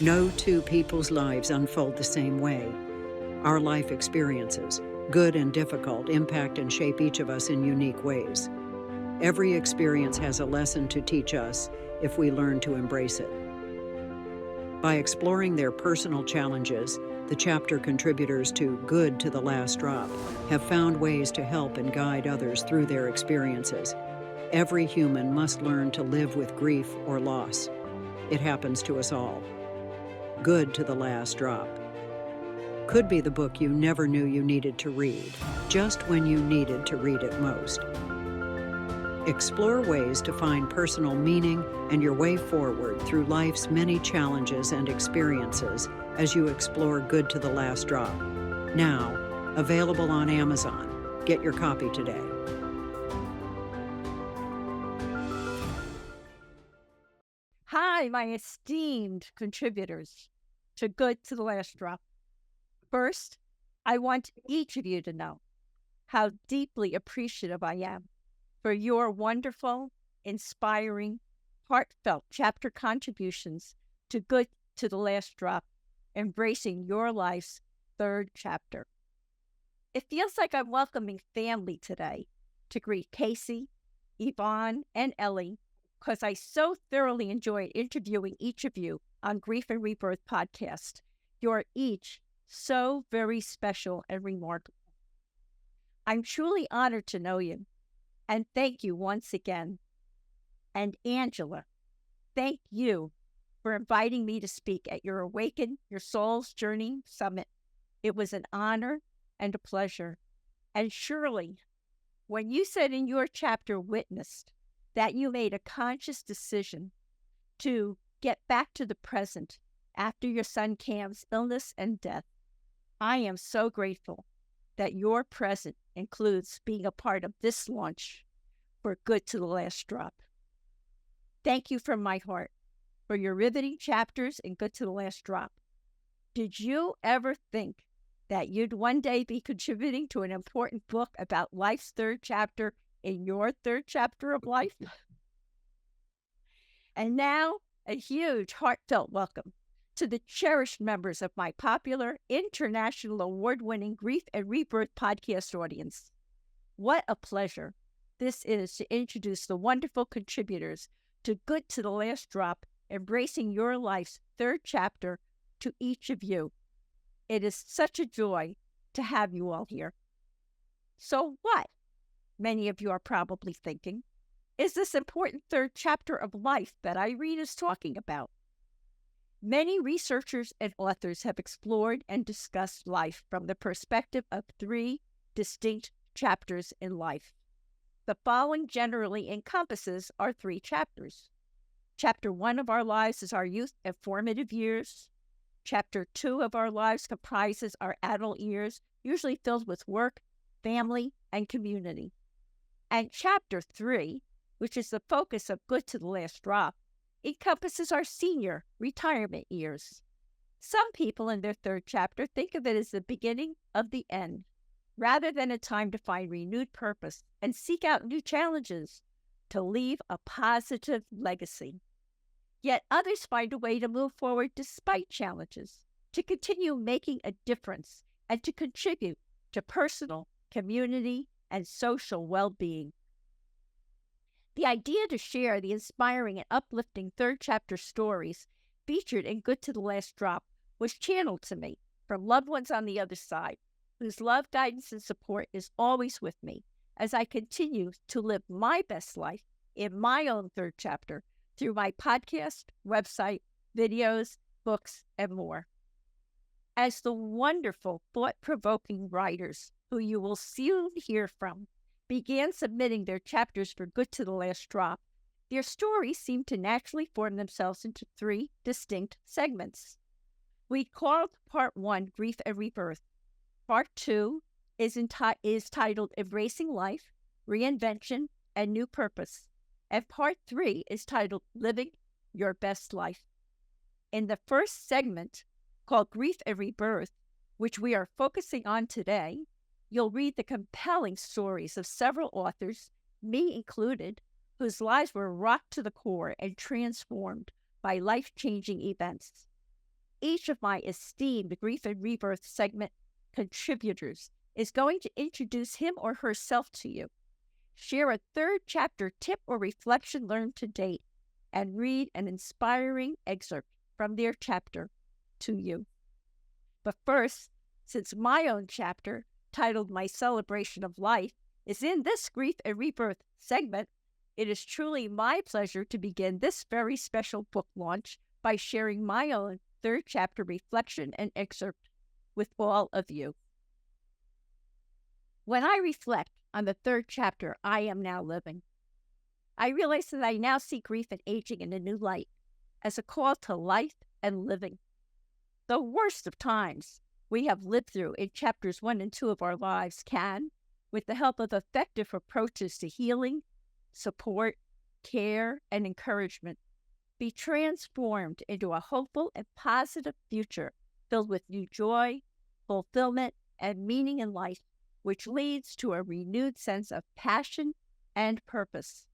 No two people's lives unfold the same way. Our life experiences, good and difficult, impact and shape each of us in unique ways. Every experience has a lesson to teach us if we learn to embrace it. By exploring their personal challenges, the chapter contributors to Good to the Last Drop have found ways to help and guide others through their experiences. Every human must learn to live with grief or loss. It happens to us all. Good to the Last Drop could be the book you never knew you needed to read, just when you needed to read it most. Explore ways to find personal meaning and your way forward through life's many challenges and experiences as you explore Good to the Last Drop. Now, available on Amazon. Get your copy today. Hi, my esteemed contributors to Good to the Last Drop. First, I want each of you to know how deeply appreciative I am for your wonderful, inspiring, heartfelt chapter contributions to Good to the Last Drop, embracing your life's third chapter. It feels like I'm welcoming family today to greet Casey, Yvonne, and Ellie, because I so thoroughly enjoyed interviewing each of you on Grief and Rebirth podcast. You're each so very special and remarkable. I'm truly honored to know you, and thank you once again. And Angela, thank you for inviting me to speak at your Awaken Your Soul's Journey Summit. It was an honor and a pleasure. And Shirley, when you said in your chapter Witnessed that you made a conscious decision to get back to the present after your son Cam's illness and death, I am so grateful that your present includes being a part of this launch for Good to the Last Drop. Thank you from my heart for your riveting chapters in Good to the Last Drop. Did you ever think that you'd one day be contributing to an important book about life's third chapter in your third chapter of life? And now, a huge heartfelt welcome to the cherished members of my popular international award-winning Grief and Rebirth podcast audience. What a pleasure this is to introduce the wonderful contributors to Good to the Last Drop, embracing your life's third chapter, to each of you. It is such a joy to have you all here. So what? Many of you are probably thinking, is this important third chapter of life that Irene is talking about? Many researchers and authors have explored and discussed life from the perspective of three distinct chapters in life. The following generally encompasses our three chapters. Chapter 1 of our lives is our youth and formative years. Chapter 2 of our lives comprises our adult years, usually filled with work, family, and community. And Chapter 3, which is the focus of Good to the Last Drop, encompasses our senior retirement years. Some people in their third chapter think of it as the beginning of the end, rather than a time to find renewed purpose and seek out new challenges to leave a positive legacy. Yet others find a way to move forward despite challenges, to continue making a difference, and to contribute to personal, community, and social well-being. The idea to share the inspiring and uplifting third chapter stories featured in Good to the Last Drop was channeled to me from loved ones on the other side, whose love, guidance, and support is always with me as I continue to live my best life in my own third chapter through my podcast, website, videos, books, and more. As the wonderful, thought-provoking writers who you will soon hear from began submitting their chapters for Good to the Last Drop, their stories seemed to naturally form themselves into three distinct segments. We called Part 1 Grief and Rebirth. Part 2 is titled Embracing Life, Reinvention, and New Purpose. And Part 3 is titled Living Your Best Life. In the first segment, called Grief and Rebirth, which we are focusing on today, you'll read the compelling stories of several authors, me included, whose lives were rocked to the core and transformed by life-changing events. each of my esteemed Grief and Rebirth segment contributors is going to introduce him or herself to you, share a third chapter tip or reflection learned to date, and read an inspiring excerpt from their chapter to you. But first, since my own chapter, titled My Celebration of Life, is in this Grief and Rebirth segment, it is truly my pleasure to begin this very special book launch by sharing my own third chapter reflection and excerpt with all of you. When I reflect on the third chapter I am now living, I realize that I now see grief and aging in a new light, as a call to life and living. The worst of times we have lived through in chapters 1 and 2 of our lives can, with the help of effective approaches to healing, support, care, and encouragement, be transformed into a hopeful and positive future filled with new joy, fulfillment, and meaning in life, which leads to a renewed sense of passion and purpose.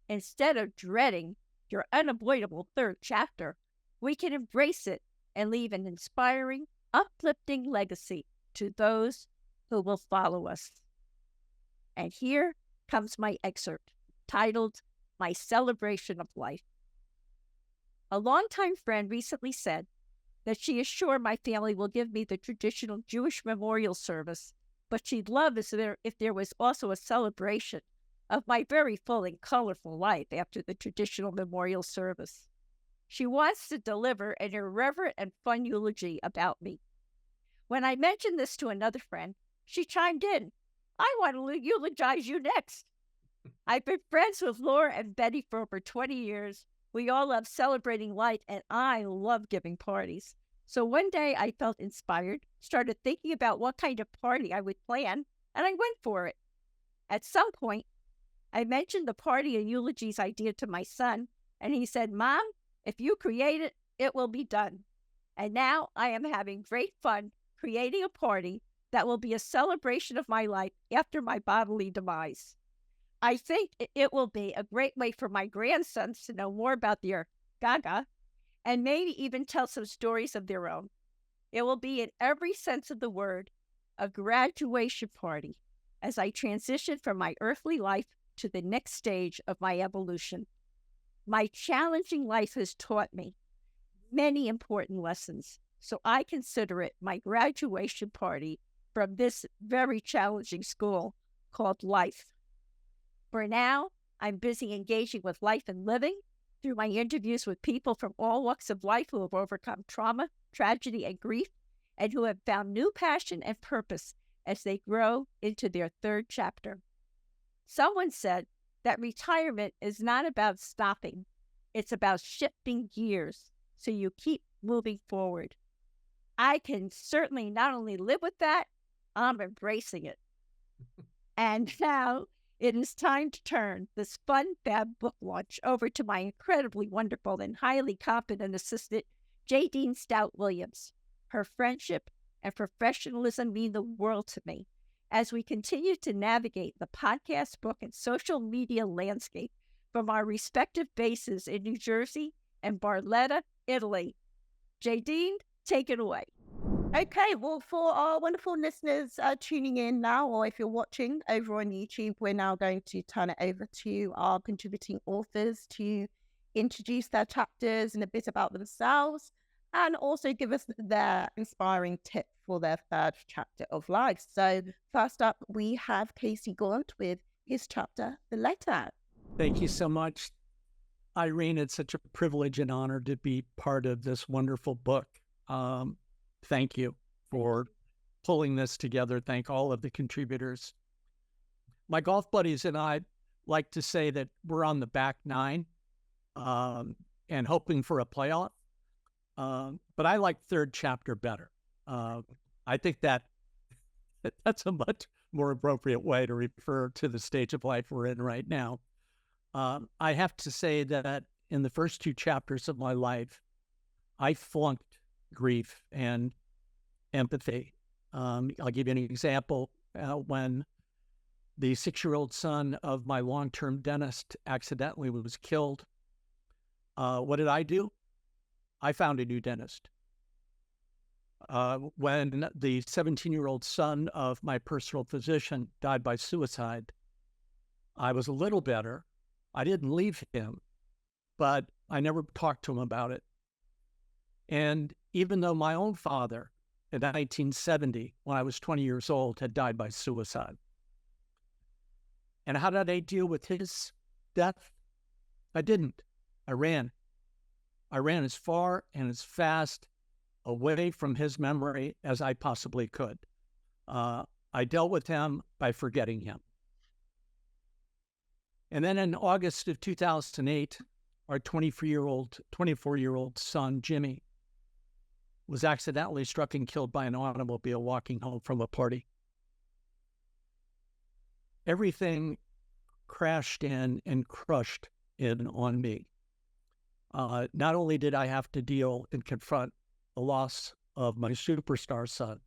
Instead of dreading your unavoidable third chapter, we can embrace it and leave an inspiring, uplifting legacy to those who will follow us. And here comes my excerpt, titled My Celebration of Life. A longtime friend recently said that she is sure my family will give me the traditional Jewish memorial service, but she'd love if there was also a celebration of my very full and colorful life after the traditional memorial service. She wants to deliver an irreverent and fun eulogy about me. When I mentioned this to another friend, she chimed in, "I want to eulogize you next." I've been friends with Laura and Betty for over 20 years. We all love celebrating life, and I love giving parties. So one day I felt inspired, started thinking about what kind of party I would plan, and I went for it. At some point, I mentioned the party and eulogies idea to my son, and he said, "Mom, if you create it, it will be done." And now I am having great fun creating a party that will be a celebration of my life after my bodily demise. I think it will be a great way for my grandsons to know more about their Gaga and maybe even tell some stories of their own. It will be, in every sense of the word, a graduation party as I transition from my earthly life to the next stage of my evolution. My challenging life has taught me many important lessons, so I consider it my graduation party from this very challenging school called life. For now, I'm busy engaging with life and living through my interviews with people from all walks of life who have overcome trauma, tragedy, and grief, and who have found new passion and purpose as they grow into their third chapter. Someone said that retirement is not about stopping. It's about shifting gears so you keep moving forward. I can certainly not only live with that, I'm embracing it. And now it is time to turn this fun, fab book launch over to my incredibly wonderful and highly competent assistant, Jadine Stout-Williams. Her friendship and professionalism mean the world to me as we continue to navigate the podcast, book, and social media landscape from our respective bases in New Jersey and Barletta, Italy. Jadine, take it away. Okay, well, for our wonderful listeners tuning in now, or if you're watching over on YouTube, we're now going to turn it over to our contributing authors to introduce their chapters and a bit about themselves, and also give us their inspiring tip for their third chapter of life. So first up, we have Casey Gauntt with his chapter, The Letter. Thank you so much, Irene. It's such a privilege and honor to be part of this wonderful book. Thank you for pulling this together. Thank all of the contributors. My golf buddies and I like to say that we're on the back nine and hoping for a playoff. But I like third chapter better. I think that's a much more appropriate way to refer to the stage of life we're in right now. I have to say that in the first two chapters of my life, I flunked grief and empathy. I'll give you an example. When the 6-year-old son of my long-term dentist accidentally was killed, what did I do? I found a new dentist. when the 17-year-old son of my personal physician died by suicide, I was a little better. I didn't leave him, but I never talked to him about it. And even though my own father in 1970, when I was 20 years old, had died by suicide. And how did I deal with his death? I didn't. I ran. I ran as far and as fast away from his memory as I possibly could. I dealt with him by forgetting him. And then in August of 2008, our 24-year-old son, Jimmy, was accidentally struck and killed by an automobile walking home from a party. Everything crashed in and crushed in on me. Not only did I have to deal and confront the loss of my superstar son,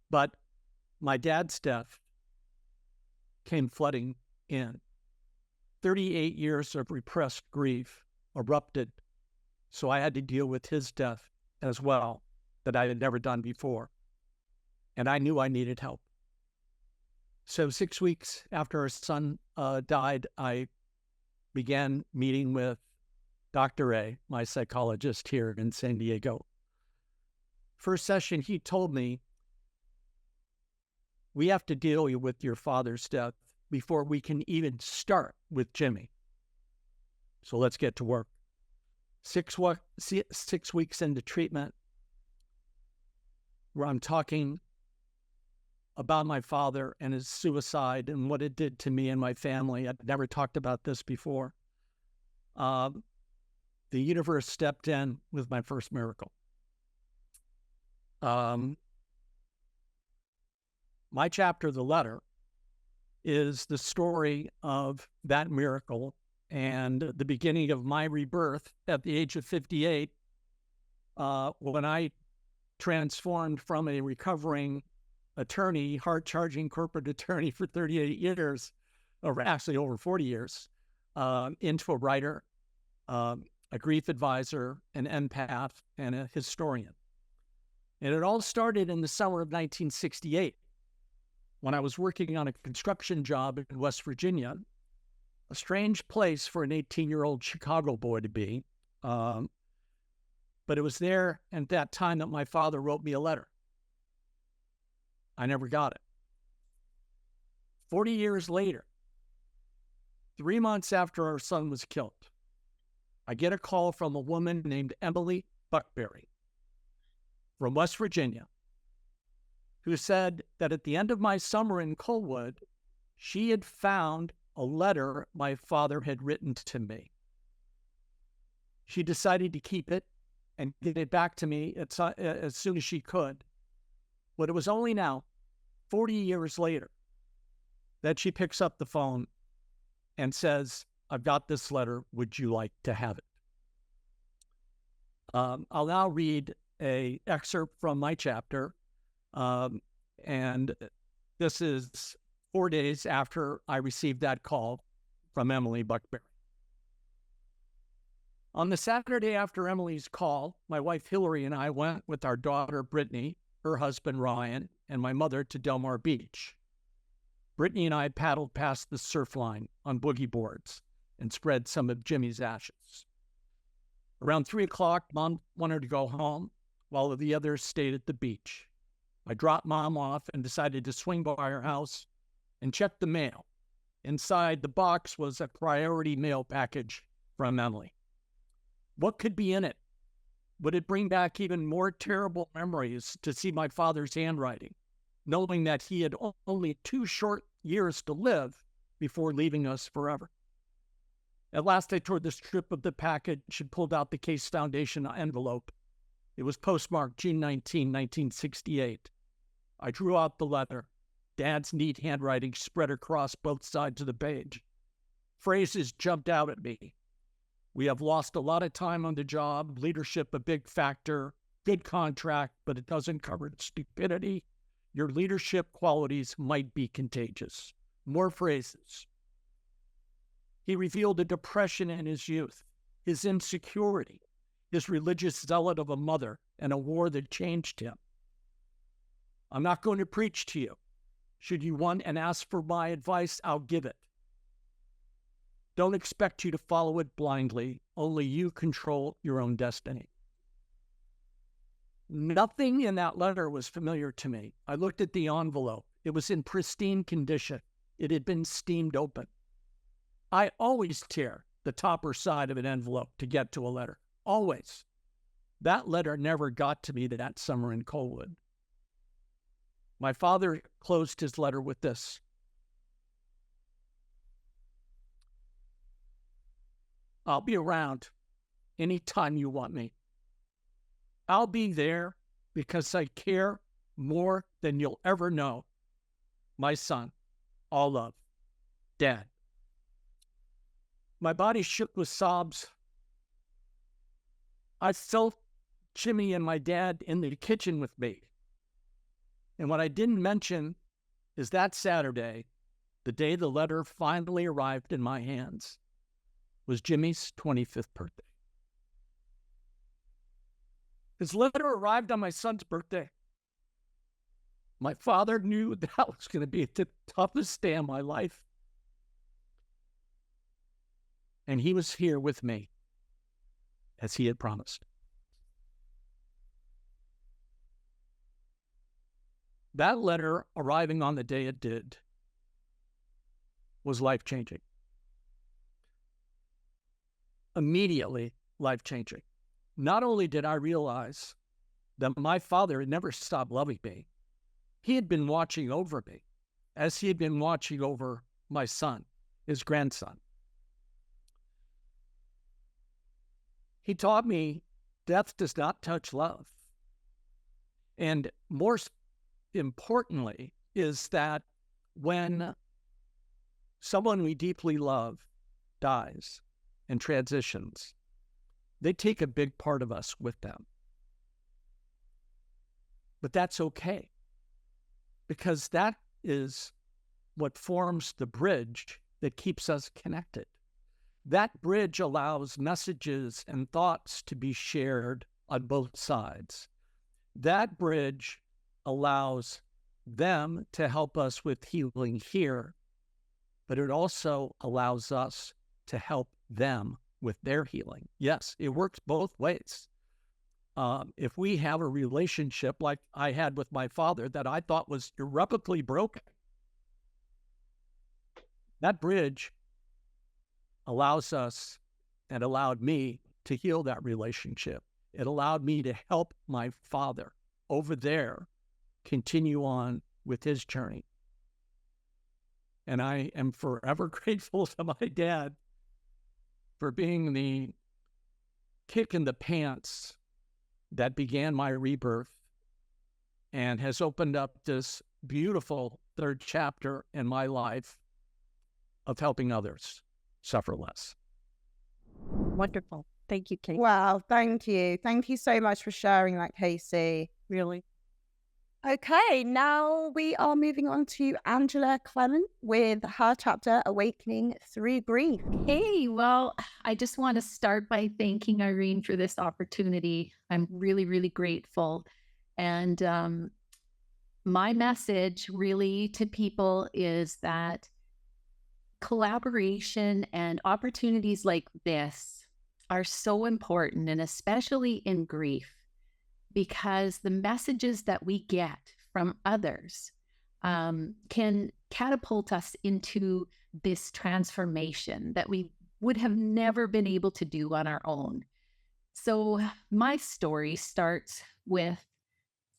but my dad's death came flooding in. 38 years of repressed grief erupted, so I had to deal with his death as well, that I had never done before. And I knew I needed help. So 6 weeks after our son died, I began meeting with Dr. A, my psychologist here in San Diego. First session, he told me, we have to deal with your father's death before we can even start with Jimmy. So let's get to work. 6 weeks into treatment, where I'm talking about my father and his suicide and what it did to me and my family. I'd never talked about this before. The universe stepped in with my first miracle. My chapter, the letter, is the story of that miracle and the beginning of my rebirth at the age of 58, when I transformed from a recovering attorney, hard-charging corporate attorney for 38 years, or actually over 40 years, into a writer, a grief advisor, an empath, and a historian. And it all started in the summer of 1968, when I was working on a construction job in West Virginia, a strange place for an 18-year-old Chicago boy to be. But it was there at that time that my father wrote me a letter. I never got it. 40 years later, 3 months after our son was killed, I get a call from a woman named Emily Buckberry from West Virginia, who said that at the end of my summer in Colwood, she had found a letter my father had written to me. She decided to keep it and get it back to me as soon as she could. But it was only now, 40 years later, that she picks up the phone and says, I've got this letter. Would you like to have it? I'll now read an excerpt from my chapter. And this is 4 days after I received that call from Emily Buckberry. On the Saturday after Emily's call, my wife Hillary and I went with our daughter Brittany, her husband Ryan, and my mother to Del Mar Beach. Brittany and I paddled past the surf line on boogie boards and spread some of Jimmy's ashes. Around 3 o'clock, Mom wanted to go home while the others stayed at the beach. I dropped Mom off and decided to swing by her house and check the mail. Inside the box was a priority mail package from Emily. What could be in it? Would it bring back even more terrible memories to see my father's handwriting, knowing that he had only 2 short years to live before leaving us forever? At last, I tore the strip of the package and pulled out the Case Foundation envelope. It was postmarked June 19, 1968. I drew out the letter. Dad's neat handwriting spread across both sides of the page. Phrases jumped out at me. We have lost a lot of time on the job, leadership a big factor, good contract, but it doesn't cover stupidity. Your leadership qualities might be contagious. More phrases. He revealed a depression in his youth, his insecurity, his religious zealot of a mother, and a war that changed him. I'm not going to preach to you. Should you want and ask for my advice, I'll give it. Don't expect you to follow it blindly. Only you control your own destiny. Nothing in that letter was familiar to me. I looked at the envelope. It was in pristine condition. It had been steamed open. I always tear the top or side of an envelope to get to a letter. Always. That letter never got to me that summer in Colwood. My father closed his letter with this: I'll be around anytime you want me. I'll be there because I care more than you'll ever know. My son, all love, Dad. My body shook with sobs. I felt Jimmy and my dad in the kitchen with me. And what I didn't mention is that Saturday, the day the letter finally arrived in my hands, was Jimmy's 25th birthday. His letter arrived on my son's birthday. My father knew that was going to be the toughest day of my life. And he was here with me, as he had promised. That letter, arriving on the day it did, was life-changing. Immediately life-changing. Not only did I realize that my father had never stopped loving me, he had been watching over me as he had been watching over my son, his grandson. He taught me death does not touch love. And more importantly is that when someone we deeply love dies and transitions, they take a big part of us with them. But that's okay, because that is what forms the bridge that keeps us connected. That bridge allows messages and thoughts to be shared on both sides. That bridge allows them to help us with healing here, but it also allows us to help them with their healing. Yes, it works both ways. If we have a relationship like I had with my father that I thought was irreparably broken, that bridge allows us and allowed me to heal that relationship. It allowed me to help my father over there continue on with his journey. And I am forever grateful to my dad for being the kick in the pants that began my rebirth and has opened up this beautiful third chapter in my life of helping others suffer less. Wonderful. Thank you, Casey. Wow, thank you. Thank you so much for sharing that, Casey. Really. Okay, now we are moving on to Angela Clement with her chapter, Awakening Through Grief. Hey, well, I just want to start by thanking Irene for this opportunity. I'm really, really grateful. And my message really to people is that collaboration and opportunities like this are so important, and especially in grief, because the messages that we get from others can catapult us into this transformation that we would have never been able to do on our own. So my story starts with,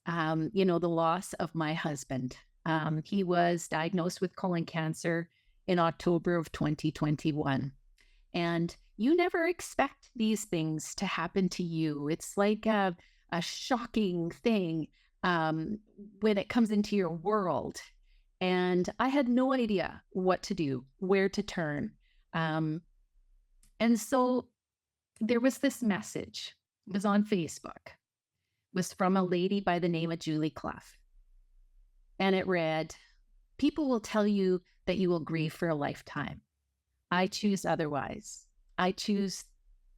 the loss of my husband. He was diagnosed with colon cancer in October of 2021. And you never expect these things to happen to you. It's like a shocking thing when it comes into your world. And I had no idea what to do, where to turn. And so there was this message. It was on Facebook. It was from a lady by the name of Julie Clough. And it read, "People will tell you that you will grieve for a lifetime. I choose otherwise. I choose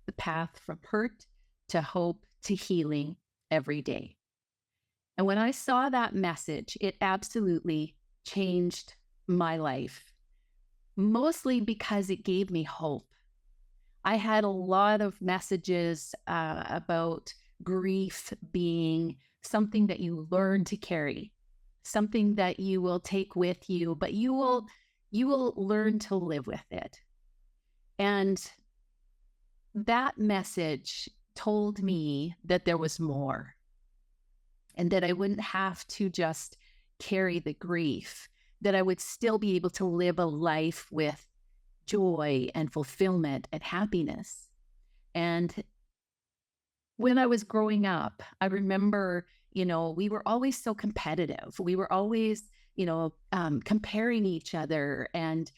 the path from hurt to hope to healing every day. And when I saw that message, it absolutely changed my life, mostly because it gave me hope. I had a lot of messages about grief being something that you learn to carry, something that you will take with you, but you will learn to live with it. And that message told me that there was more, and that I wouldn't have to just carry the grief, that I would still be able to live a life with joy and fulfillment and happiness. And when I was growing up, I remember, we were always so competitive. We were always, comparing each other. And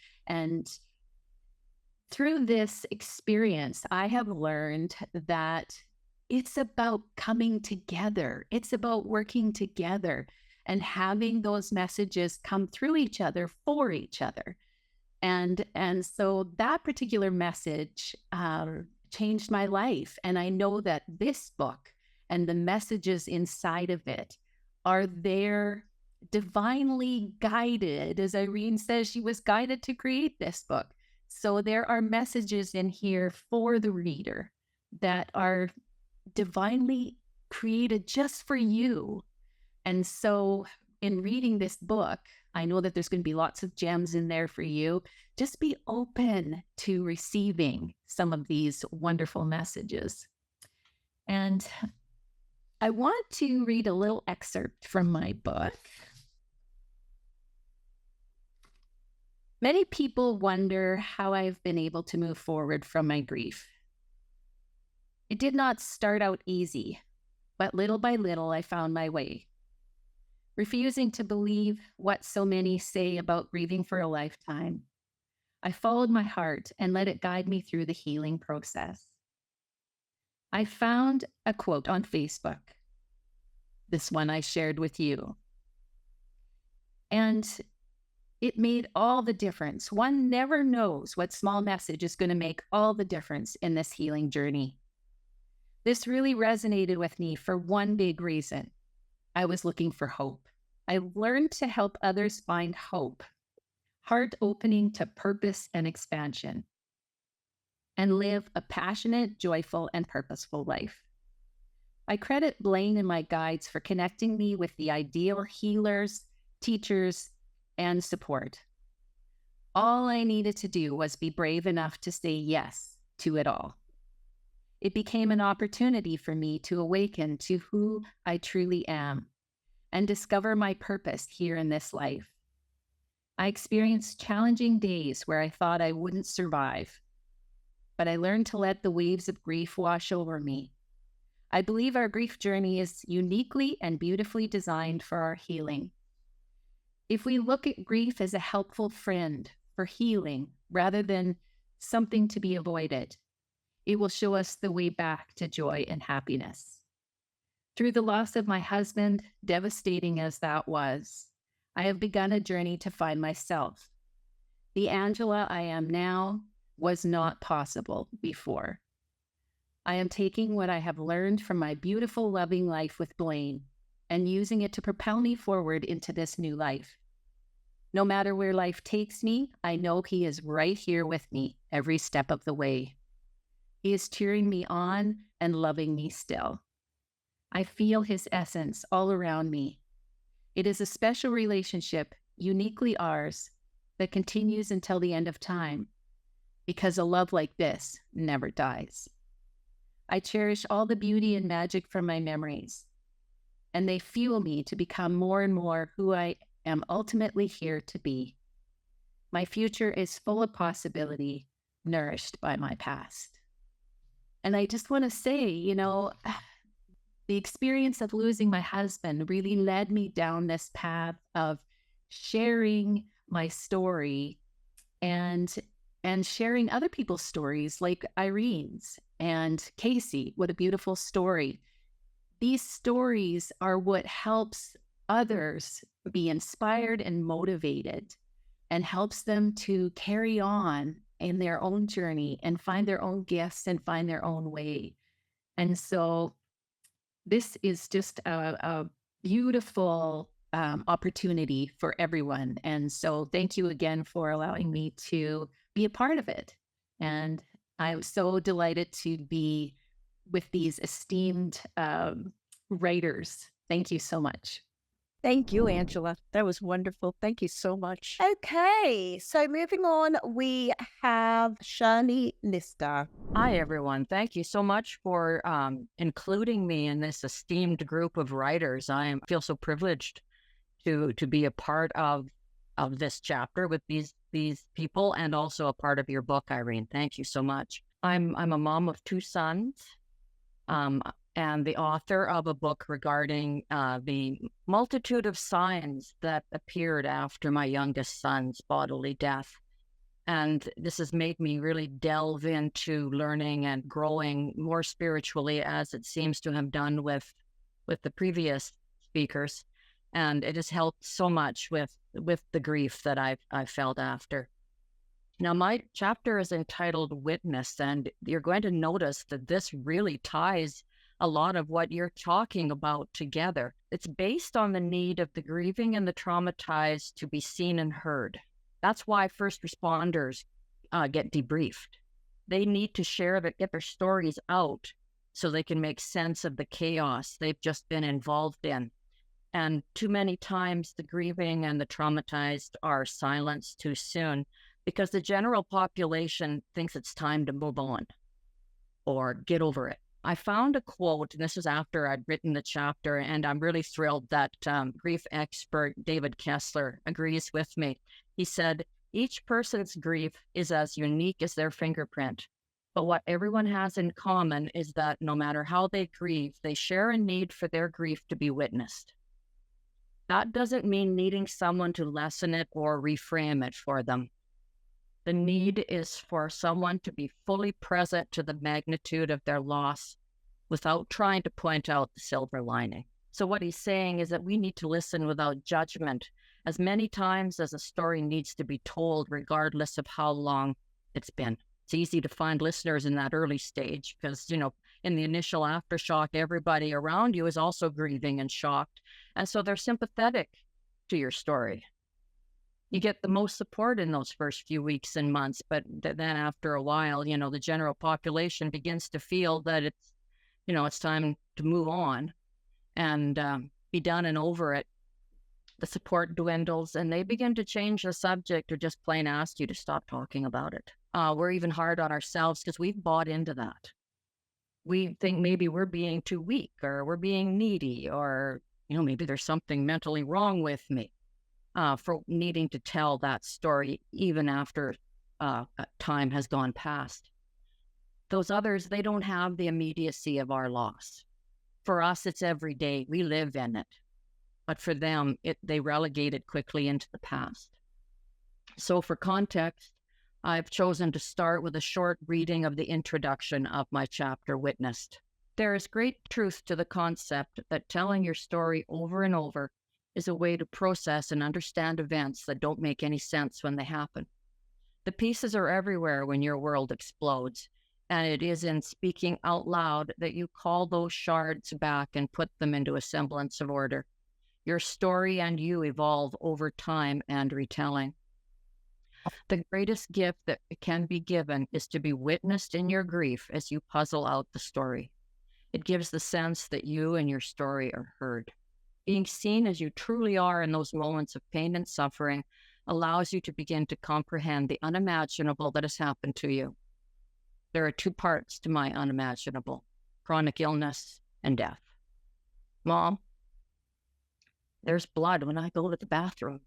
through this experience, I have learned that it's about coming together. It's about working together and having those messages come through each other for each other. And so that particular message changed my life. And I know that this book and the messages inside of it are there divinely guided. As Irene says, she was guided to create this book. So there are messages in here for the reader that are divinely created just for you. And so in reading this book, I know that there's going to be lots of gems in there for you. Just be open to receiving some of these wonderful messages. And I want to read a little excerpt from my book. Many people wonder how I've been able to move forward from my grief. It did not start out easy, but little by little I found my way. Refusing to believe what so many say about grieving for a lifetime, I followed my heart and let it guide me through the healing process. I found a quote on Facebook, this one I shared with you, and it made all the difference. One never knows what small message is going to make all the difference in this healing journey. This really resonated with me for one big reason. I was looking for hope. I learned to help others find hope, heart opening to purpose and expansion, and live a passionate, joyful, and purposeful life. I credit Blaine and my guides for connecting me with the ideal healers, teachers, and support. All I needed to do was be brave enough to say yes to it all. It became an opportunity for me to awaken to who I truly am and discover my purpose here in this life. I experienced challenging days where I thought I wouldn't survive, but I learned to let the waves of grief wash over me. I believe our grief journey is uniquely and beautifully designed for our healing. If we look at grief as a helpful friend for healing rather than something to be avoided, it will show us the way back to joy and happiness. Through the loss of my husband, devastating as that was, I have begun a journey to find myself. The Angela I am now was not possible before. I am taking what I have learned from my beautiful, loving life with Blaine and using it to propel me forward into this new life. No matter where life takes me, I know he is right here with me every step of the way. He is cheering me on and loving me still. I feel his essence all around me. It is a special relationship, uniquely ours, that continues until the end of time, because a love like this never dies. I cherish all the beauty and magic from my memories, and they fuel me to become more and more who I am ultimately here to be. My future is full of possibility, nourished by my past. And I just want to say, the experience of losing my husband really led me down this path of sharing my story and sharing other people's stories, like Irene's and Casey. What a beautiful story. These stories are what helps others be inspired and motivated and helps them to carry on in their own journey and find their own gifts and find their own way. And so this is just a beautiful opportunity for everyone. And so thank you again for allowing me to be a part of it. And I'm so delighted to be with these esteemed writers. Thank you so much. Thank you, Angela. That was wonderful. Thank you so much. Okay, so moving on, we have Shirley Lyster. Hi, everyone. Thank you so much for including me in this esteemed group of writers. I feel so privileged to be a part of this chapter with these people, and also a part of your book, Irene. Thank you so much. I'm a mom of 2 sons, and the author of a book regarding the multitude of signs that appeared after my youngest son's bodily death. And this has made me really delve into learning and growing more spiritually, as it seems to have done with the previous speakers. And it has helped so much with the grief that I've felt after. Now, my chapter is entitled Witness, and you're going to notice that this really ties a lot of what you're talking about together. It's based on the need of the grieving and the traumatized to be seen and heard. That's why first responders get debriefed. They need to get their stories out so they can make sense of the chaos they've just been involved in. And too many times the grieving and the traumatized are silenced too soon because the general population thinks it's time to move on or get over it. I found a quote, and this is after I'd written the chapter, and I'm really thrilled that grief expert David Kessler agrees with me. He said, "Each person's grief is as unique as their fingerprint, but what everyone has in common is that no matter how they grieve, they share a need for their grief to be witnessed." That doesn't mean needing someone to lessen it or reframe it for them. The need is for someone to be fully present to the magnitude of their loss without trying to point out the silver lining. So what he's saying is that we need to listen without judgment as many times as a story needs to be told, regardless of how long it's been. It's easy to find listeners in that early stage because, in the initial aftershock, everybody around you is also grieving and shocked. And so they're sympathetic to your story. You get the most support in those first few weeks and months, but then after a while, the general population begins to feel that it's time to move on and be done and over it. The support dwindles and they begin to change the subject or just plain ask you to stop talking about it. We're even hard on ourselves because we've bought into that. We think maybe we're being too weak or we're being needy or, maybe there's something mentally wrong with me. For needing to tell that story even after time has gone past. Those others, they don't have the immediacy of our loss. For us, it's every day. We live in it. But for them, they relegate it quickly into the past. So for context, I've chosen to start with a short reading of the introduction of my chapter, Witnessed. There is great truth to the concept that telling your story over and over is a way to process and understand events that don't make any sense when they happen. The pieces are everywhere when your world explodes, and it is in speaking out loud that you call those shards back and put them into a semblance of order. Your story and you evolve over time and retelling. The greatest gift that can be given is to be witnessed in your grief as you puzzle out the story. It gives the sense that you and your story are heard. Being seen as you truly are in those moments of pain and suffering allows you to begin to comprehend the unimaginable that has happened to you. There are 2 parts to my unimaginable: chronic illness and death. Mom, there's blood when I go to the bathroom.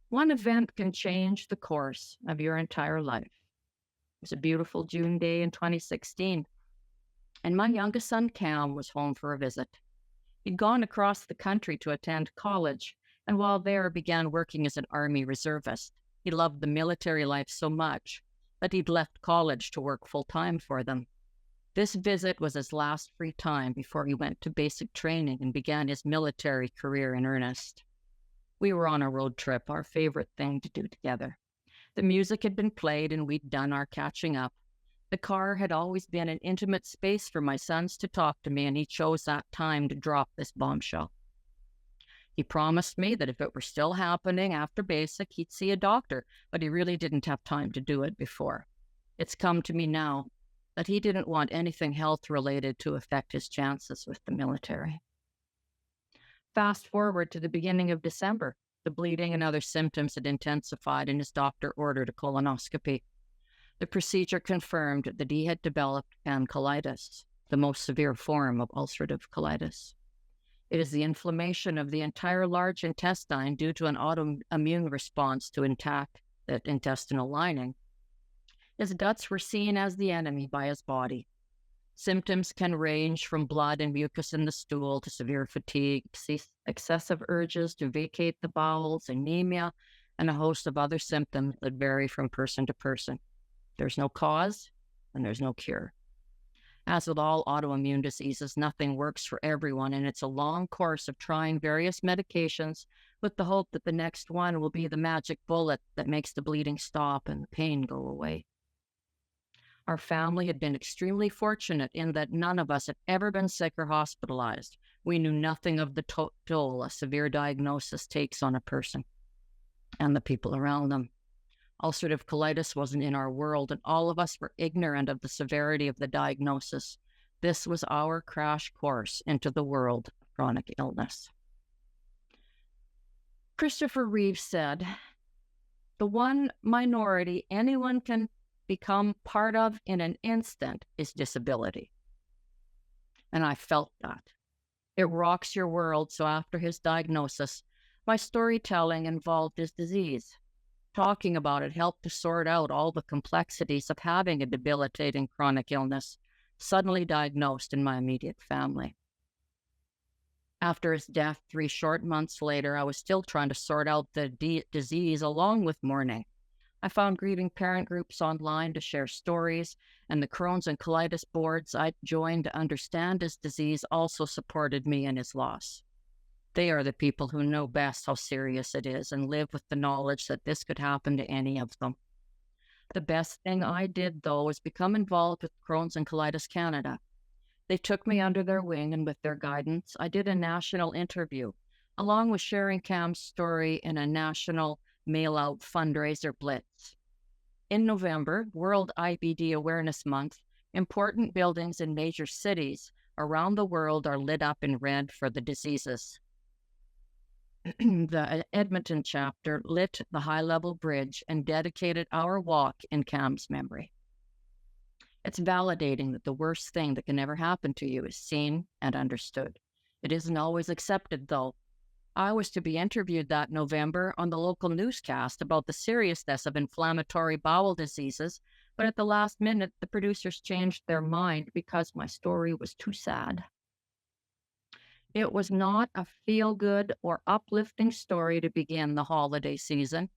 One event can change the course of your entire life. It was a beautiful June day in 2016, and my youngest son, Cam, was home for a visit. He'd gone across the country to attend college, and while there began working as an Army reservist. He loved the military life so much that he'd left college to work full-time for them. This visit was his last free time before he went to basic training and began his military career in earnest. We were on a road trip, our favorite thing to do together. The music had been played and we'd done our catching up. The car had always been an intimate space for my sons to talk to me, and he chose that time to drop this bombshell. He promised me that if it were still happening after basic, he'd see a doctor, but he really didn't have time to do it before. It's come to me now that he didn't want anything health-related to affect his chances with the military. Fast forward to the beginning of December. The bleeding and other symptoms had intensified, and his doctor ordered a colonoscopy. The procedure confirmed that he had developed pancolitis, the most severe form of ulcerative colitis. It is the inflammation of the entire large intestine due to an autoimmune response to intact intestinal lining. His guts were seen as the enemy by his body. Symptoms can range from blood and mucus in the stool to severe fatigue, excessive urges to vacate the bowels, anemia, and a host of other symptoms that vary from person to person. There's no cause, and there's no cure. As with all autoimmune diseases, nothing works for everyone, and it's a long course of trying various medications with the hope that the next one will be the magic bullet that makes the bleeding stop and the pain go away. Our family had been extremely fortunate in that none of us had ever been sick or hospitalized. We knew nothing of the toll a severe diagnosis takes on a person and the people around them. Ulcerative colitis wasn't in our world, and all of us were ignorant of the severity of the diagnosis. This was our crash course into the world of chronic illness. Christopher Reeve said, "The one minority anyone can become part of in an instant is disability." And I felt that. It rocks your world. So after his diagnosis, my storytelling involved his disease. Talking about it helped to sort out all the complexities of having a debilitating chronic illness suddenly diagnosed in my immediate family. After his death 3 short months later, I was still trying to sort out the disease along with mourning. I found grieving parent groups online to share stories, and the Crohn's and colitis boards I joined to understand his disease also supported me in his loss. They are the people who know best how serious it is and live with the knowledge that this could happen to any of them. The best thing I did, though, was become involved with Crohn's and Colitis Canada. They took me under their wing, and with their guidance, I did a national interview, along with sharing Cam's story in a national mail-out fundraiser blitz. In November, World IBD Awareness Month, important buildings in major cities around the world are lit up in red for the diseases. The Edmonton chapter lit the high-level bridge and dedicated our walk in Cam's memory. It's validating that the worst thing that can ever happen to you is seen and understood. It isn't always accepted, though. I was to be interviewed that November on the local newscast about the seriousness of inflammatory bowel diseases, but at the last minute, the producers changed their mind because my story was too sad. It was not a feel-good or uplifting story to begin the holiday season.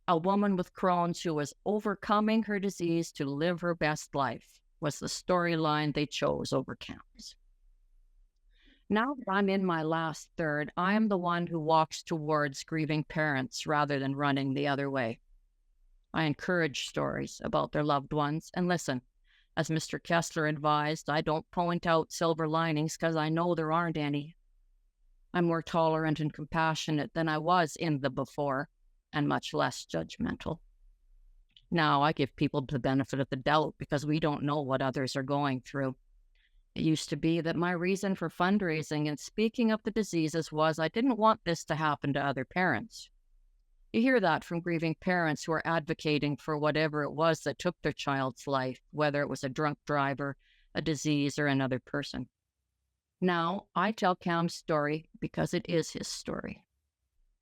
A woman with Crohn's who was overcoming her disease to live her best life was the storyline they chose over Cam's. Now that I'm in my last third, I am the one who walks towards grieving parents rather than running the other way. I encourage stories about their loved ones and listen. As Mr. Kessler advised, I don't point out silver linings because I know there aren't any. I'm more tolerant and compassionate than I was in the before, and much less judgmental. Now I give people the benefit of the doubt because we don't know what others are going through. It used to be that my reason for fundraising and speaking of the diseases was I didn't want this to happen to other parents. You hear that from grieving parents who are advocating for whatever it was that took their child's life, whether it was a drunk driver, a disease, or another person. Now, I tell Cam's story because it is his story.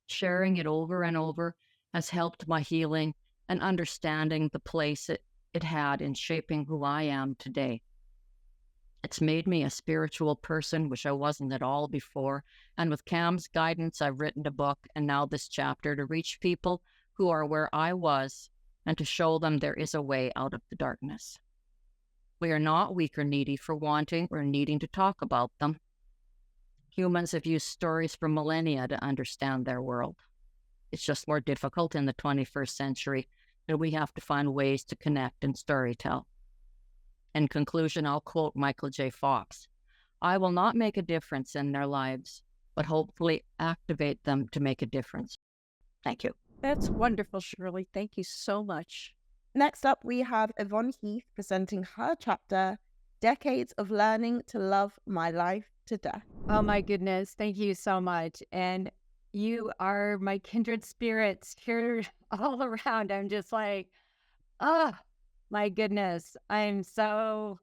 Sharing it over and over has helped my healing and understanding the place it had in shaping who I am today. It's made me a spiritual person, which I wasn't at all before. And with Cam's guidance, I've written a book and now this chapter to reach people who are where I was and to show them there is a way out of the darkness. We are not weak or needy for wanting or needing to talk about them. Humans have used stories for millennia to understand their world. It's just more difficult in the 21st century, and we have to find ways to connect and storytell. In conclusion, I'll quote Michael J. Fox: "I will not make a difference in their lives, but hopefully activate them to make a difference." Thank you. That's wonderful, Shirley. Thank you so much. Next up, we have Yvonne Heath presenting her chapter, Decades of Learning to Love My Life to Death. Oh my goodness. Thank you so much. And you are my kindred spirits here all around. I'm just like, oh my goodness. I'm so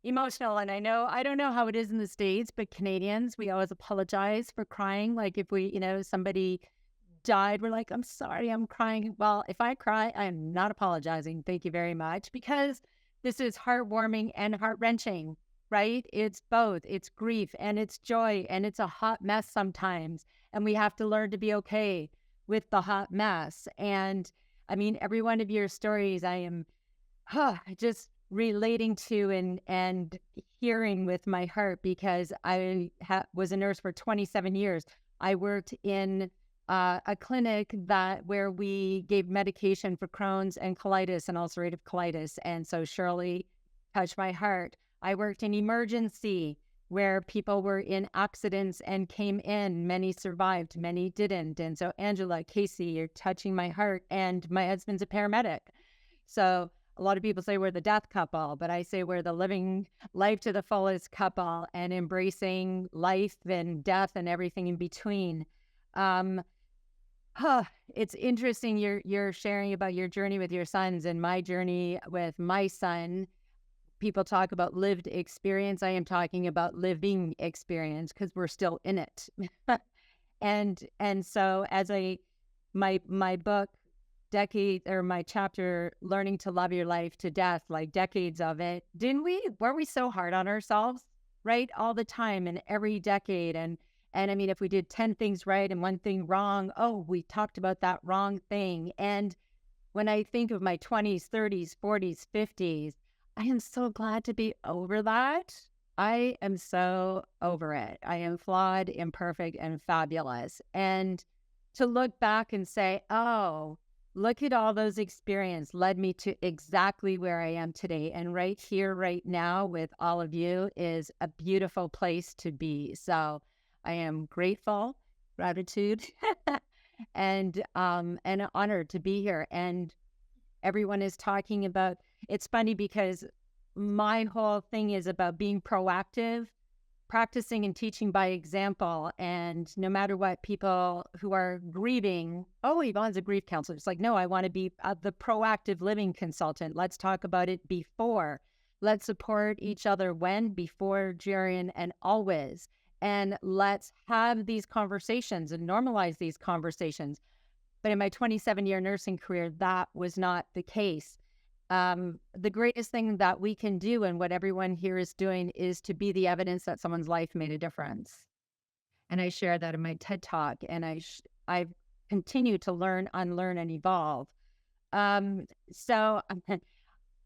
emotional. And I don't know how it is in the States, but Canadians, we always apologize for crying. Like if we, somebody died, we're like, I'm sorry, I'm crying. Well, if I cry, I'm not apologizing. Thank you very much, because this is heartwarming and heart-wrenching, right? It's both. It's grief and it's joy, and it's a hot mess sometimes. And we have to learn to be okay with the hot mess. And I mean, every one of your stories, I am just relating to and hearing with my heart, because I was a nurse for 27 years. I worked in a clinic where we gave medication for Crohn's and colitis and ulcerative colitis. And so Shirley touched my heart. I worked in emergency where people were in accidents and came in. Many survived, many didn't. And so Angela, Casey, you're touching my heart. And my husband's a paramedic. So a lot of people say we're the death couple, but I say we're the living life to the fullest couple and embracing life and death and everything in between. It's interesting you're sharing about your journey with your sons, and my journey with my son. People talk about lived experience. I am talking about living experience, because we're still in it. and so as my book, my chapter, Learning to Love Your Life to Death, like decades of it, weren't we so hard on ourselves, right? All the time and every decade. And I mean, if we did 10 things right and one thing wrong, we talked about that wrong thing. And when I think of my 20s, 30s, 40s, 50s, I am so glad to be over that. I am so over it. I am flawed, imperfect, and fabulous. And to look back and say, look at all those experiences led me to exactly where I am today. And right here, right now with all of you is a beautiful place to be. So I am grateful, gratitude, and honored to be here. And everyone is talking about, it's funny because my whole thing is about being proactive, practicing and teaching by example. And no matter what, people who are grieving, Yvonne's a grief counselor. It's like, no, I want to be the proactive living consultant. Let's talk about it before. Let's support each other when, before, during, and always. And let's have these conversations and normalize these conversations. But in my 27-year nursing career, that was not the case. The greatest thing that we can do, and what everyone here is doing, is to be the evidence that someone's life made a difference. And I share that in my TED Talk, and I continue to learn, unlearn, and evolve. So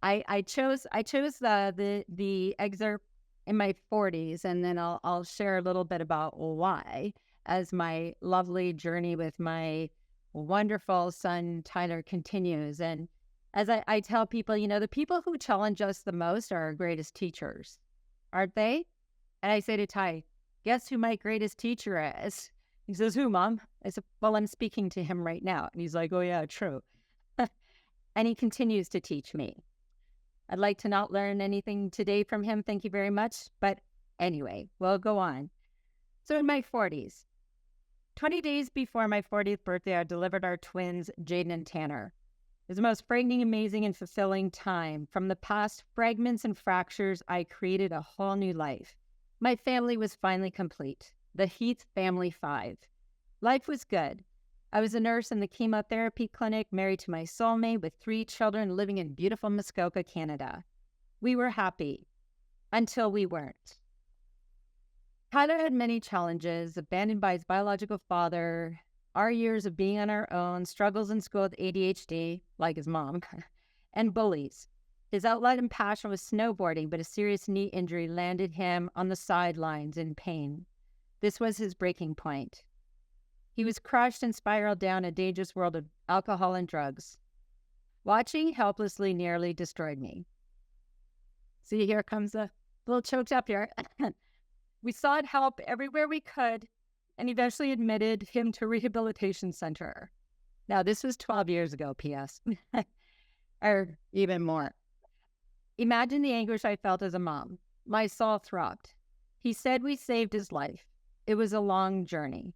I chose the excerpt in my 40s, and then I'll share a little bit about why, as my lovely journey with my wonderful son Tyler continues. And as I tell people, the people who challenge us the most are our greatest teachers, aren't they? And I say to Ty, guess who my greatest teacher is? He says, who, Mom? I said, well, I'm speaking to him right now. And he's like, oh yeah, true. And he continues to teach me. I'd like to not learn anything today from him. Thank you very much. But anyway, we'll go on. So in my 40s, 20 days before my 40th birthday, I delivered our twins, Jaden and Tanner. It was the most frightening, amazing, and fulfilling time. From the past fragments and fractures, I created a whole new life. My family was finally complete. The Heath family 5. Life was good. I was a nurse in the chemotherapy clinic, married to my soulmate with 3 children, living in beautiful Muskoka, Canada. We were happy until we weren't. Tyler had many challenges, abandoned by his biological father, our years of being on our own, struggles in school with ADHD, like his mom, and bullies. His outlet and passion was snowboarding, but a serious knee injury landed him on the sidelines in pain. This was his breaking point. He was crushed and spiraled down a dangerous world of alcohol and drugs. Watching helplessly nearly destroyed me. See, here comes a little choked up here. We sought help everywhere we could and eventually admitted him to a rehabilitation center. Now, this was 12 years ago, P.S., or even more. Imagine the anguish I felt as a mom. My soul throbbed. He said we saved his life. It was a long journey.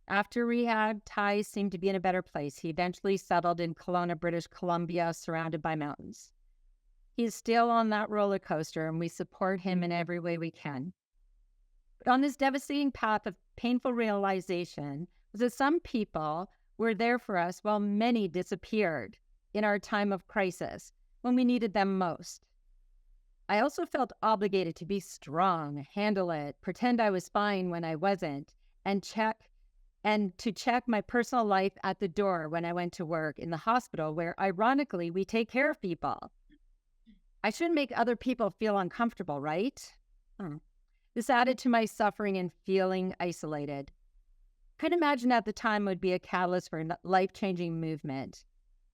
After rehab, Ty seemed to be in a better place. He eventually settled in Kelowna, British Columbia, surrounded by mountains. He is still on that roller coaster, and we support him in every way we can. But on this devastating path of painful realization was that some people were there for us while many disappeared in our time of crisis when we needed them most. I also felt obligated to be strong, handle it, pretend I was fine when I wasn't, and to check my personal life at the door when I went to work in the hospital, where ironically we take care of people. I shouldn't make other people feel uncomfortable, right? This added to my suffering and feeling isolated. Couldn't imagine at the time would be a catalyst for a life-changing movement.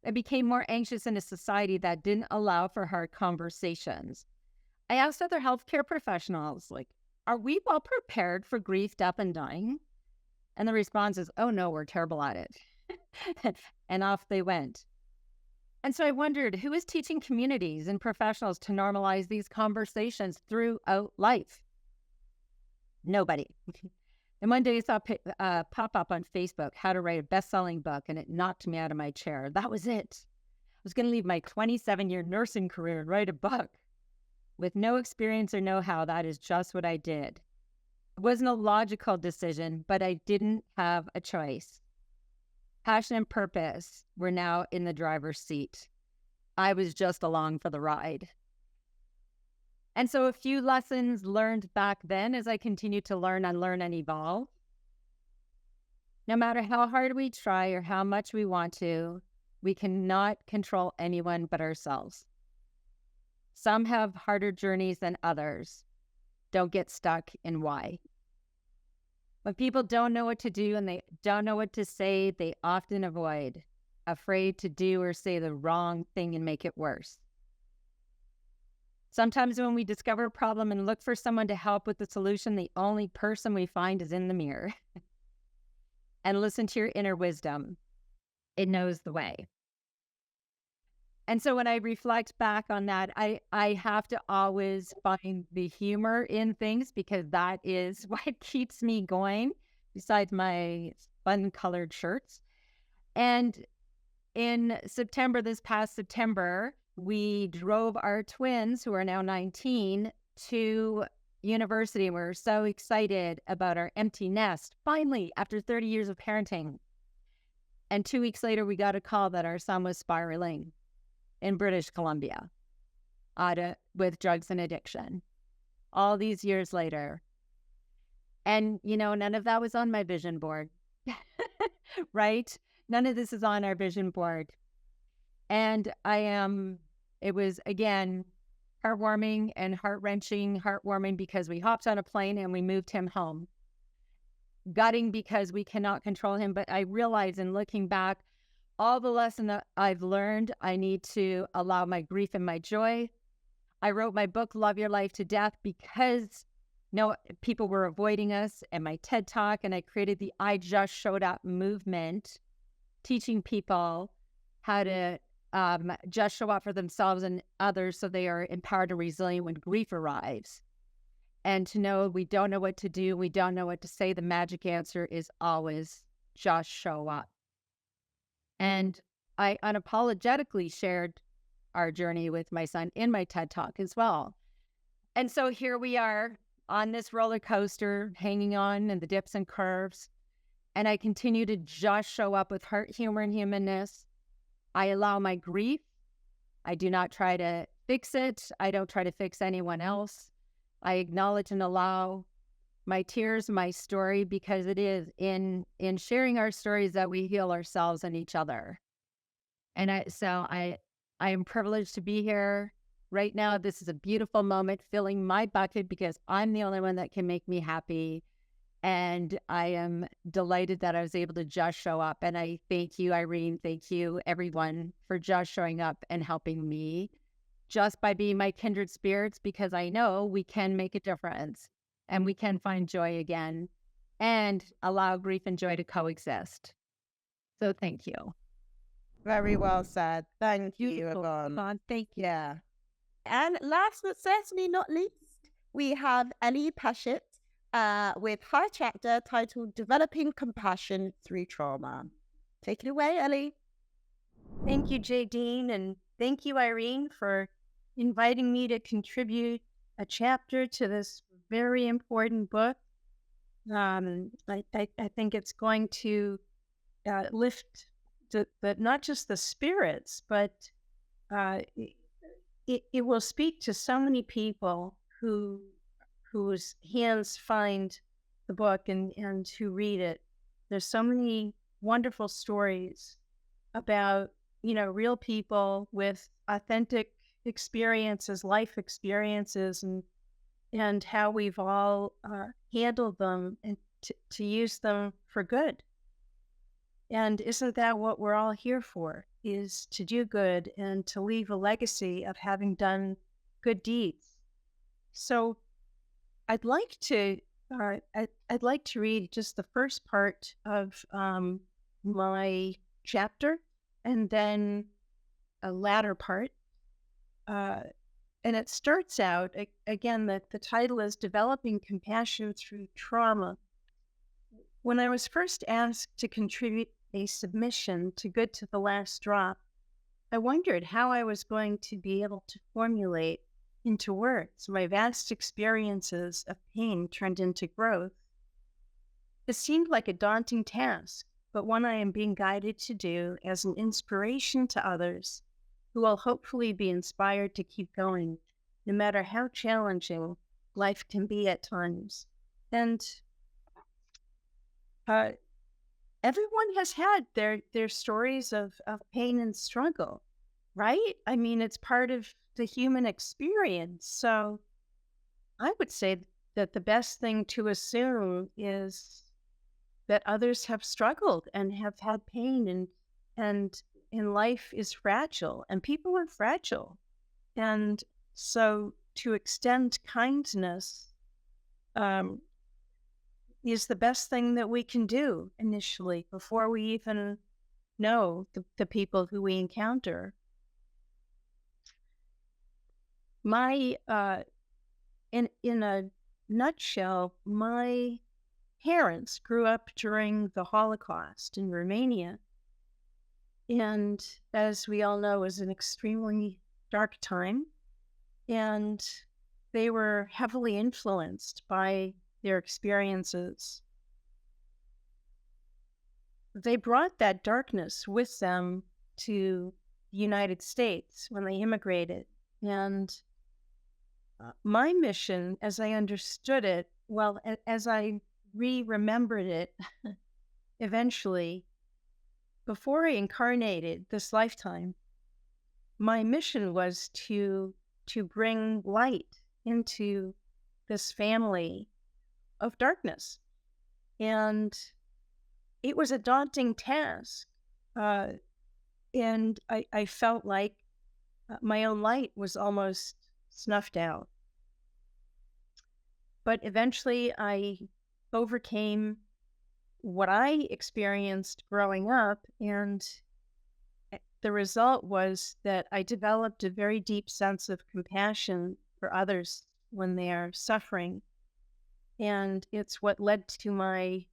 I became more anxious in a society that didn't allow for hard conversations. I asked other healthcare professionals, like, are we well prepared for grief, death, and dying? And the response is, oh no, we're terrible at it. And off they went. And so I wondered, who is teaching communities and professionals to normalize these conversations throughout life? Nobody. And one day I saw a pop-up on Facebook, how to write a best-selling book, and it knocked me out of my chair. That was it. I was going to leave my 27-year nursing career and write a book. With no experience or know-how, that is just what I did. It wasn't a logical decision, but I didn't have a choice. Passion and purpose were now in the driver's seat. I was just along for the ride. And so a few lessons learned back then as I continue to learn, unlearn, and evolve. No matter how hard we try or how much we want to, we cannot control anyone but ourselves. Some have harder journeys than others. Don't get stuck in why. When people don't know what to do and they don't know what to say, they often avoid, afraid to do or say the wrong thing and make it worse. Sometimes when we discover a problem and look for someone to help with the solution, the only person we find is in the mirror. And listen to your inner wisdom. It knows the way. And so when I reflect back on that, I have to always find the humor in things, because that is what keeps me going, besides my fun-colored shirts. And in September, this past September, we drove our twins, who are now 19, to university. And we're so excited about our empty nest, finally, after 30 years of parenting. And 2 weeks later, we got a call that our son was spiraling in British Columbia with drugs and addiction, all these years later. And, none of that was on my vision board, right? None of this is on our vision board. And it was, again, heartwarming and heart-wrenching, heartwarming because we hopped on a plane and we moved him home. Gutting because we cannot control him. But I realized in looking back, all the lesson that I've learned, I need to allow my grief and my joy. I wrote my book, Love Your Life to Death, because people were avoiding us, and my TED Talk, and I created the I Just Showed Up movement, teaching people how to just show up for themselves and others so they are empowered and resilient when grief arrives. And to know we don't know what to do, we don't know what to say, the magic answer is always just show up. And I unapologetically shared our journey with my son in my TED Talk as well. And so here we are on this roller coaster, hanging on in the dips and curves. And I continue to just show up with heart, humor, and humanness. I allow my grief. I do not try to fix it. I don't try to fix anyone else. I acknowledge and allow my tears, my story, because it is in sharing our stories that we heal ourselves and each other. And I am privileged to be here right now. This is a beautiful moment, filling my bucket, because I'm the only one that can make me happy. And I am delighted that I was able to just show up. And I thank you, Irene. Thank you, everyone, for just showing up and helping me just by being my kindred spirits, because I know we can make a difference and we can find joy again and allow grief and joy to coexist. So thank you. Very well said. Thank you, Beautiful, Yvonne. Yvonne. Thank you. Yeah. And last but certainly not least, we have Ellie Pechet with her chapter titled Developing Compassion Through Trauma. Take it away, Ellie. Thank you, Jadine, and thank you, Irene, for inviting me to contribute a chapter to this very important book. I think it's going to lift not just the spirits, but it will speak to so many people whose hands find the book and who read it. There's so many wonderful stories about, real people with authentic experiences, life experiences, and how we've all handled them and to use them for good. And isn't that what we're all here for, is to do good and to leave a legacy of having done good deeds. So I'd like to read just the first part of my chapter, and then a latter part. And it starts out, again, that the title is Developing Compassion Through Trauma. When I was first asked to contribute a submission to Good to the Last Drop, I wondered how I was going to be able to formulate into words my vast experiences of pain turned into growth. It seemed like a daunting task, but one I am being guided to do as an inspiration to others who will hopefully be inspired to keep going, no matter how challenging life can be at times. And everyone has had their stories of pain and struggle, right? I mean, it's part of the human experience. So I would say that the best thing to assume is that others have struggled and have had pain, and life is fragile and people are fragile. And so to extend kindness is the best thing that we can do initially, before we even know the people who we encounter. In a nutshell, my parents grew up during the Holocaust in Romania. And as we all know, it was an extremely dark time. And they were heavily influenced by their experiences. They brought that darkness with them to the United States when they immigrated. And my mission, as I understood it, well, as I remembered it eventually, before I incarnated this lifetime, my mission was to bring light into this family of darkness. And it was a daunting task. And I felt like my own light was almost snuffed out. But eventually I overcame what I experienced growing up, and the result was that I developed a very deep sense of compassion for others when they are suffering. And it's what led to my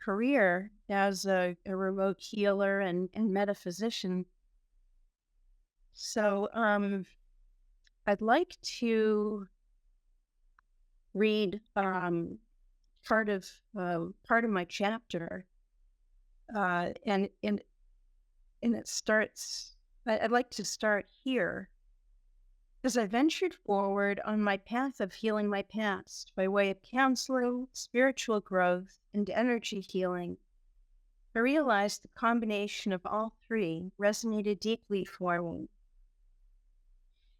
career as a remote healer and metaphysician. So I'd like to read part of my chapter, and it starts. I'd like to start here. As I ventured forward on my path of healing my past by way of counseling, spiritual growth, and energy healing, I realized the combination of all three resonated deeply for me.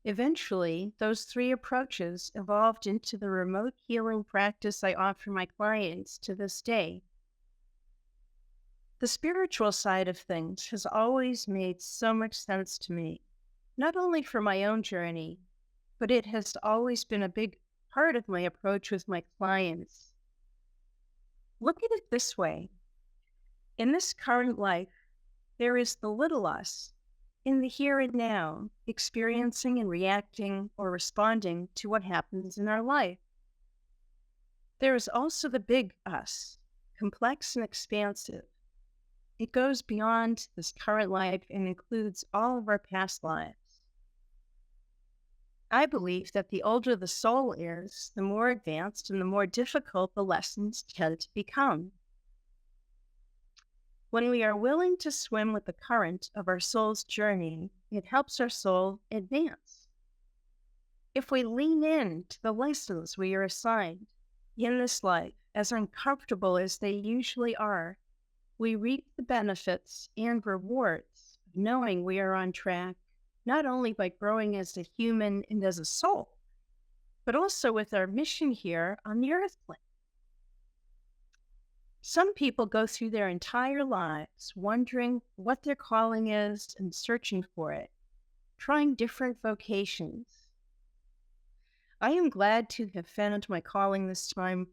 Eventually, those three approaches evolved into the remote healing practice I offer my clients to this day. The spiritual side of things has always made so much sense to me, not only for my own journey, but it has always been a big part of my approach with my clients. Look at it this way. In this current life, there is the little us in the here and now, experiencing and reacting or responding to what happens in our life. There is also the big us, complex and expansive. It goes beyond this current life and includes all of our past lives. I believe that the older the soul is, the more advanced and the more difficult the lessons tend to become. When we are willing to swim with the current of our soul's journey, it helps our soul advance. If we lean in to the lessons we are assigned in this life, as uncomfortable as they usually are, we reap the benefits and rewards of knowing we are on track, not only by growing as a human and as a soul, but also with our mission here on the earth plane. Some people go through their entire lives wondering what their calling is and searching for it, trying different vocations. I am glad to have found my calling this time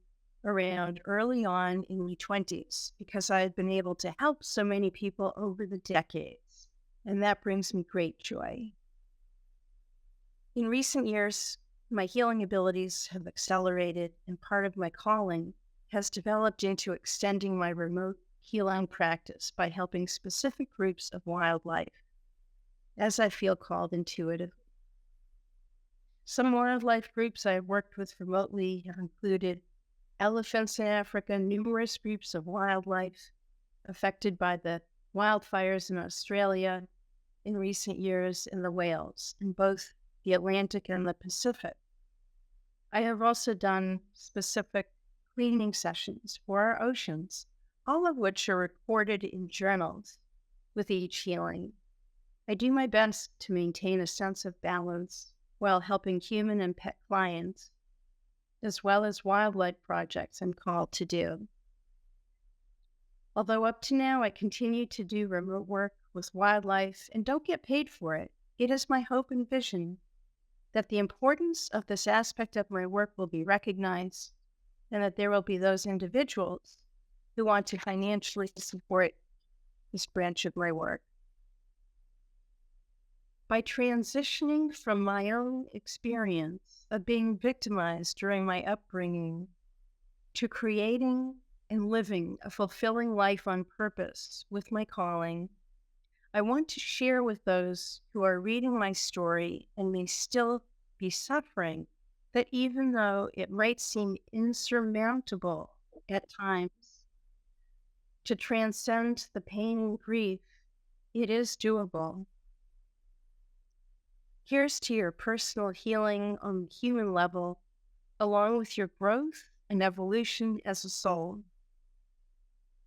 around early on in my 20s because I have been able to help so many people over the decades, and that brings me great joy. In recent years, my healing abilities have accelerated, and part of my calling has developed into extending my remote healing practice by helping specific groups of wildlife, as I feel called intuitively. Some wildlife groups I have worked with remotely have included elephants in Africa, numerous groups of wildlife affected by the wildfires in Australia in recent years, and the whales in both the Atlantic and the Pacific. I have also done specific cleaning sessions for our oceans, all of which are recorded in journals with each healing. I do my best to maintain a sense of balance while helping human and pet clients, as well as wildlife projects I'm called to do. Although up to now I continue to do remote work with wildlife and don't get paid for it, it is my hope and vision that the importance of this aspect of my work will be recognized, and that there will be those individuals who want to financially support this branch of my work. By transitioning from my own experience of being victimized during my upbringing to creating and living a fulfilling life on purpose with my calling, I want to share with those who are reading my story and may still be suffering that even though it might seem insurmountable at times to transcend the pain and grief, it is doable. Here's to your personal healing on the human level, along with your growth and evolution as a soul.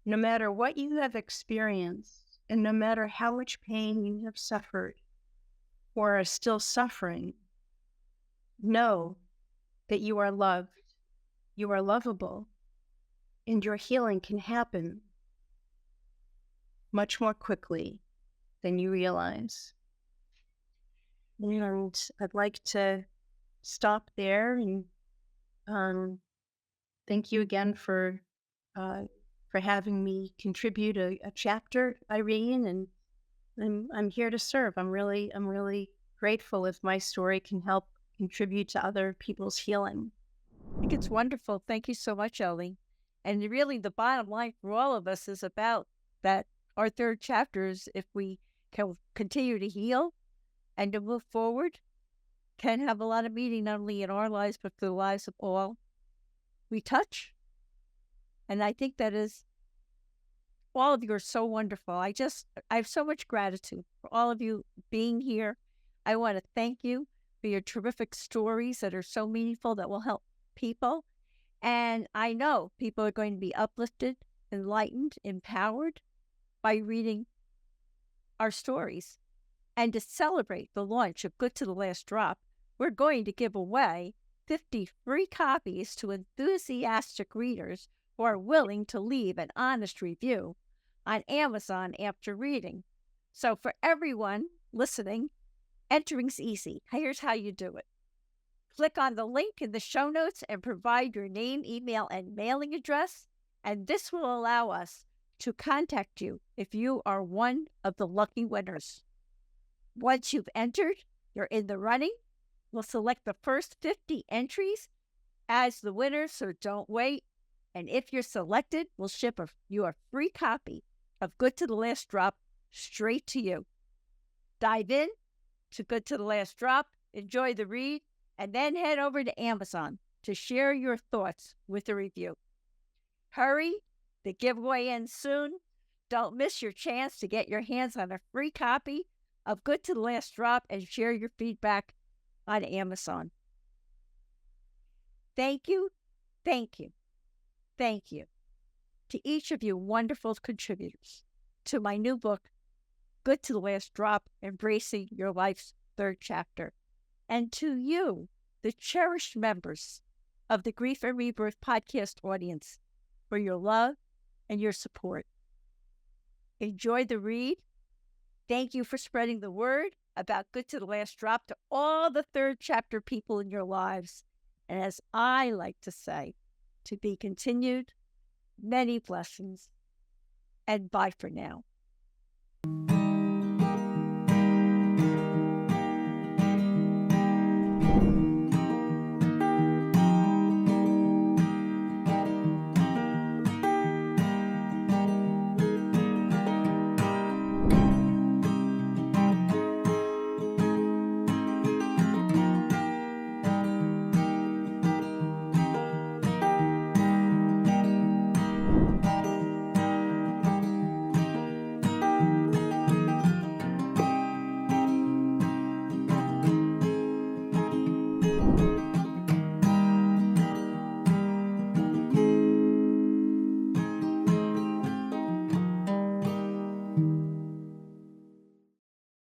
No matter what you have experienced, and no matter how much pain you have suffered or are still suffering, know that you are loved, you are lovable, and your healing can happen much more quickly than you realize. And I'd like to stop there and thank you again for having me contribute a chapter, Irene, and I'm here to serve. I'm really grateful if my story can help contribute to other people's healing. I think it's wonderful. Thank you so much, Ellie. And really, the bottom line for all of us is about that our third chapter is if we can continue to heal and to move forward, can have a lot of meaning not only in our lives, but for the lives of all we touch. And I think that is, all of you are so wonderful. I have so much gratitude for all of you being here. I want to thank you for your terrific stories that are so meaningful that will help people. And I know people are going to be uplifted, enlightened, empowered by reading our stories. And to celebrate the launch of Good to the Last Drop, we're going to give away 50 free copies to enthusiastic readers who are willing to leave an honest review on Amazon after reading. So for everyone listening, entering's easy. Here's how you do it. Click on the link in the show notes and provide your name, email, and mailing address, and this will allow us to contact you if you are one of the lucky winners. Once you've entered, you're in the running. We'll select the first 50 entries as the winner, so don't wait. And if you're selected, we'll ship you a free copy of Good to the Last Drop straight to you. Dive in to Good to the Last Drop, enjoy the read, and then head over to Amazon to share your thoughts with a review. Hurry, the giveaway ends soon. Don't miss your chance to get your hands on a free copy of Good to the Last Drop and share your feedback on Amazon. Thank you, thank you, thank you to each of you wonderful contributors to my new book, Good to the Last Drop, Embracing Your Life's Third Chapter, and to you, the cherished members of the Grief and Rebirth podcast audience, for your love and your support. Enjoy the read. Thank you for spreading the word about Good to the Last Drop to all the third chapter people in your lives. And as I like to say, to be continued, many blessings, and bye for now.